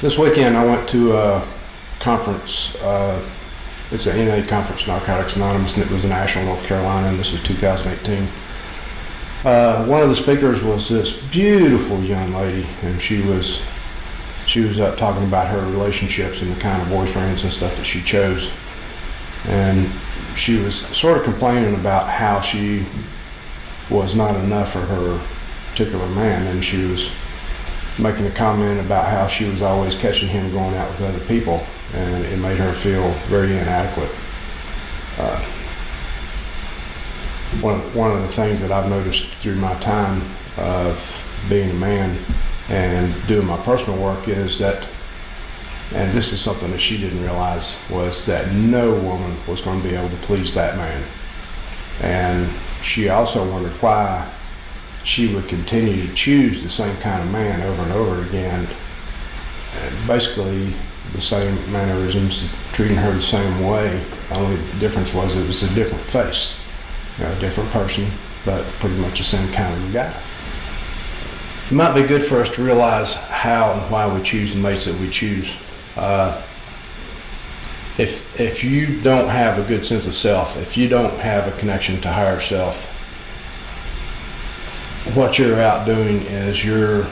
This weekend I went to a conference. It's an NA conference, Narcotics Anonymous, and it was in Asheville, North Carolina, and this is 2018. One of the speakers was this beautiful young lady, and she was talking about her relationships and the kind of boyfriends and stuff that she chose. And she was sort of complaining about how she was not enough for her particular man, and she was making a comment about how she was always catching him going out with other people, and it made her feel very inadequate. One of the things that I've noticed through my time of being a man and doing my personal work is that, and this is something that she didn't realize, was that no woman was going to be able to please that man. And she also wondered why she would continue to choose the same kind of man over and over again, and basically the same mannerisms, treating her the same way. The only difference was it was a different face, a different person, but pretty much the same kind of guy. It might be good for us to realize how and why we choose the mates that we choose. If you don't have a good sense of self, if you don't have a connection to higher self, what you're out doing is you're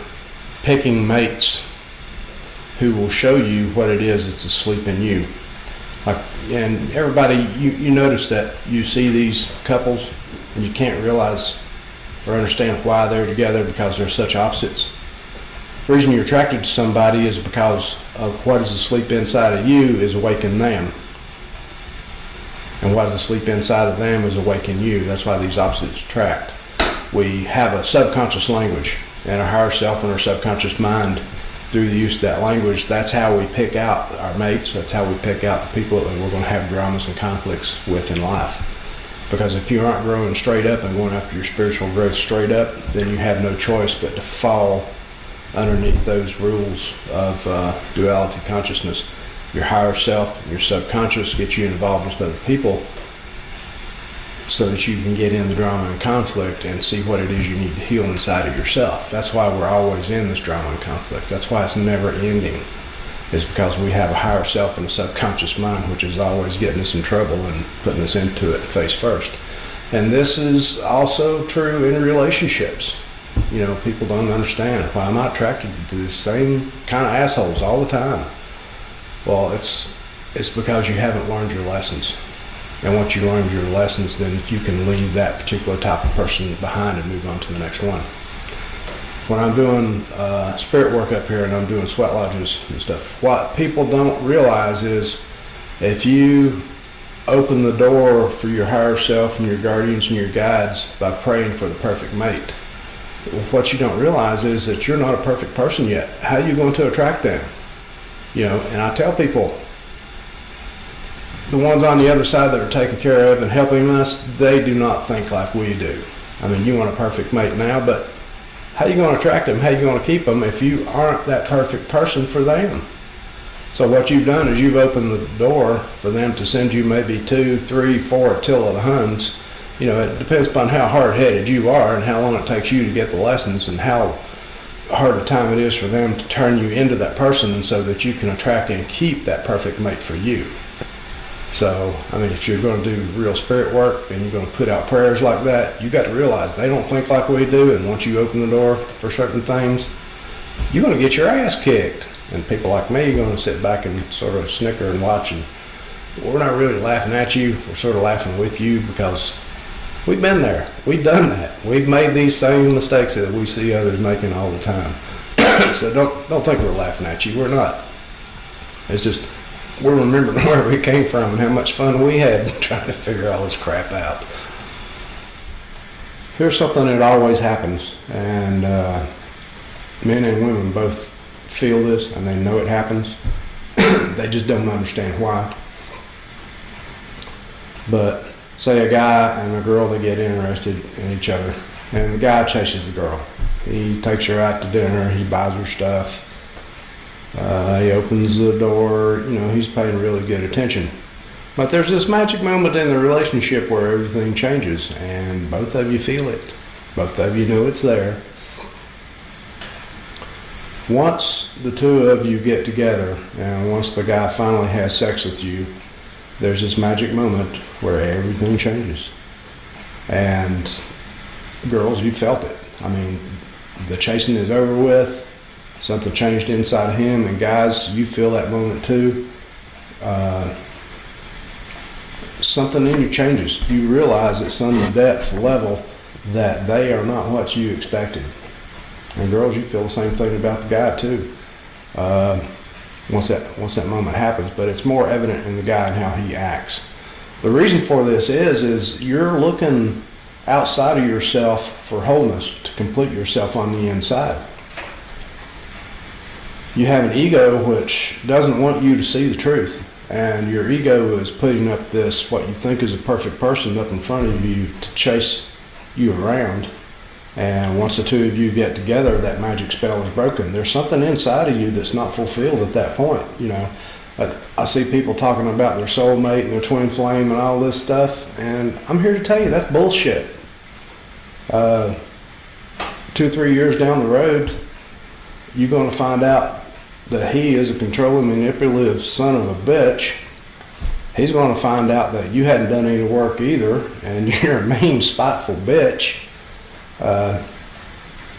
picking mates who will show you what it is that's asleep in you. And everybody, you notice that you see these couples and you can't realize or understand why they're together because they're such opposites. The reason you're attracted to somebody is because of what is asleep inside of you is awakened them. And what is asleep inside of them is awakened you. That's why these opposites attract. We have a subconscious language, and our higher self and our subconscious mind, through the use of that language, that's how we pick out our mates. That's how we pick out the people that we're going to have dramas and conflicts with in life. Because if you aren't growing straight up and going after your spiritual growth straight up, then you have no choice but to fall underneath those rules of duality consciousness. Your higher self and your subconscious get you involved with other people so that you can get in the drama and conflict and see what it is you need to heal inside of yourself. That's why we're always in this drama and conflict. That's why it's never ending. It's because we have a higher self and a subconscious mind, which is always getting us in trouble and putting us into it face first. And this is also true in relationships. You know, people don't understand why am I attracted to the same kind of assholes all the time. Well, it's because you haven't learned your lessons. And once you learn your lessons, then you can leave that particular type of person behind and move on to the next one. When I'm doing spirit work up here and I'm doing sweat lodges and stuff, what people don't realize is if you open the door for your higher self and your guardians and your guides by praying for the perfect mate, what you don't realize is that you're not a perfect person yet. How are you going to attract them? You know, and I tell people, the ones on the other side that are taking care of and helping us, they do not think like we do. I mean, you want a perfect mate now, but how are you going to attract them? How are you going to keep them if you aren't that perfect person for them? So what you've done is you've opened the door for them to send you maybe 2, 3, 4 till of the Huns. You know, it depends upon how hard-headed you are and how long it takes you to get the lessons and how hard a time it is for them to turn you into that person so that you can attract and keep that perfect mate for you. So, I mean, if you're going to do real spirit work and you're going to put out prayers like that, you got to realize they don't think like we do, and once you open the door for certain things, you're going to get your ass kicked. And people like me are going to sit back and sort of snicker and watch, and we're not really laughing at you, we're sort of laughing with you because we've been there, we've done that, we've made these same mistakes that we see others making all the time. So don't think we're laughing at you, we're not. It's just we're remembering where we came from and how much fun we had trying to figure all this crap out. Here's something that always happens, and men and women both feel this and they know it happens. They just don't understand why. But say a guy and a girl, they get interested in each other, and the guy chases the girl. He takes her out to dinner, he buys her stuff. He opens the door, you know, he's paying really good attention. But there's this magic moment in the relationship where everything changes and both of you feel it. Both of you know it's there. Once the two of you get together, and once the guy finally has sex with you, there's this magic moment where everything changes. And girls, you felt it. I mean, the chasing is over with. Something changed inside of him. And guys, you feel that moment too. Something in you changes. You realize at some depth level that they are not what you expected. And girls, you feel the same thing about the guy too. Once that moment happens, but it's more evident in the guy and how he acts. The reason for this is you're looking outside of yourself for wholeness to complete yourself on the inside. You have an ego which doesn't want you to see the truth, and your ego is putting up this, what you think is a perfect person up in front of you to chase you around. And once the two of you get together, that magic spell is broken. There's something inside of you that's not fulfilled at that point. You know, I see people talking about their soulmate and their twin flame and all this stuff, and I'm here to tell you that's bullshit. 2 or 3 years down the road, you're going to find out that he is a controlling, manipulative son of a bitch. He's going to find out that you hadn't done any work either, and you're a mean, spiteful bitch.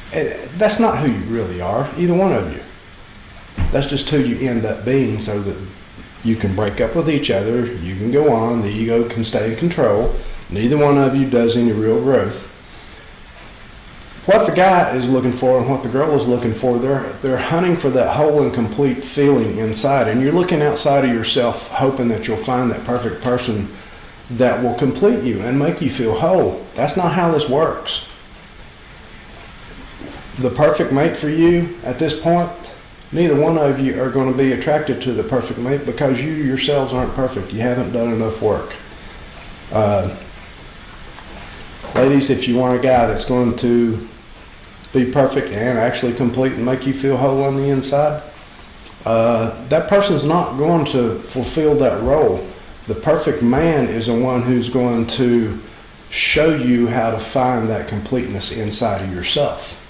That's not who you really are, either one of you. That's just who you end up being, so that you can break up with each other, you can go on, the ego can stay in control, neither one of you does any real growth. What the guy is looking for and what the girl is looking for, they're hunting for that whole and complete feeling inside, and you're looking outside of yourself hoping that you'll find that perfect person that will complete you and make you feel whole. That's not how this works. The perfect mate for you at this point, neither one of you are going to be attracted to the perfect mate because you yourselves aren't perfect. You haven't done enough work. Ladies, if you want a guy that's going to be perfect and actually complete and make you feel whole on the inside, that person's not going to fulfill that role. The perfect man is the one who's going to show you how to find that completeness inside of yourself.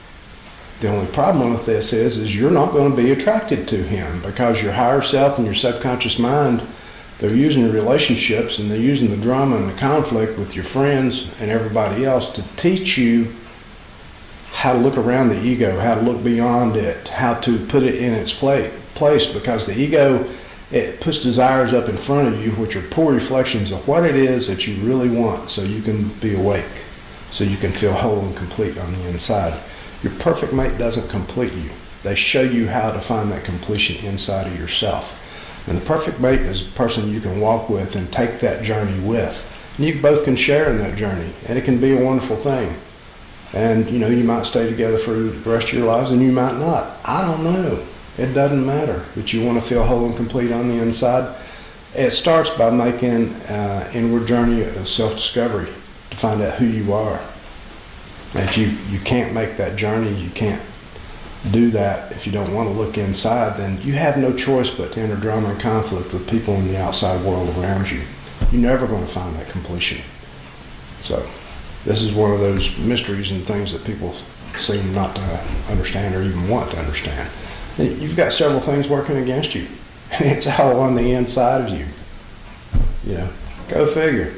The only problem with this is you're not going to be attracted to him because your higher self and your subconscious mind, they're using relationships and they're using the drama and the conflict with your friends and everybody else to teach you how to look around the ego, how to look beyond it, how to put it in its place, because the ego, it puts desires up in front of you which are poor reflections of what it is that you really want, so you can be awake, so you can feel whole and complete on the inside. Your perfect mate doesn't complete you. They show you how to find that completion inside of yourself. And the perfect mate is a person you can walk with and take that journey with. And you both can share in that journey, and it can be a wonderful thing. And you know, you might stay together for the rest of your lives and you might not. I don't know. It doesn't matter. But you want to feel whole and complete on the inside. It starts by making an inward journey of self-discovery to find out who you are. And if you can't make that journey, you can't do that if you don't want to look inside, then you have no choice but to enter drama and conflict with people in the outside world around you. You're never going to find that completion. So this is one of those mysteries and things that people seem not to understand or even want to understand. And you've got several things working against you, and it's all on the inside of you. You know, go figure.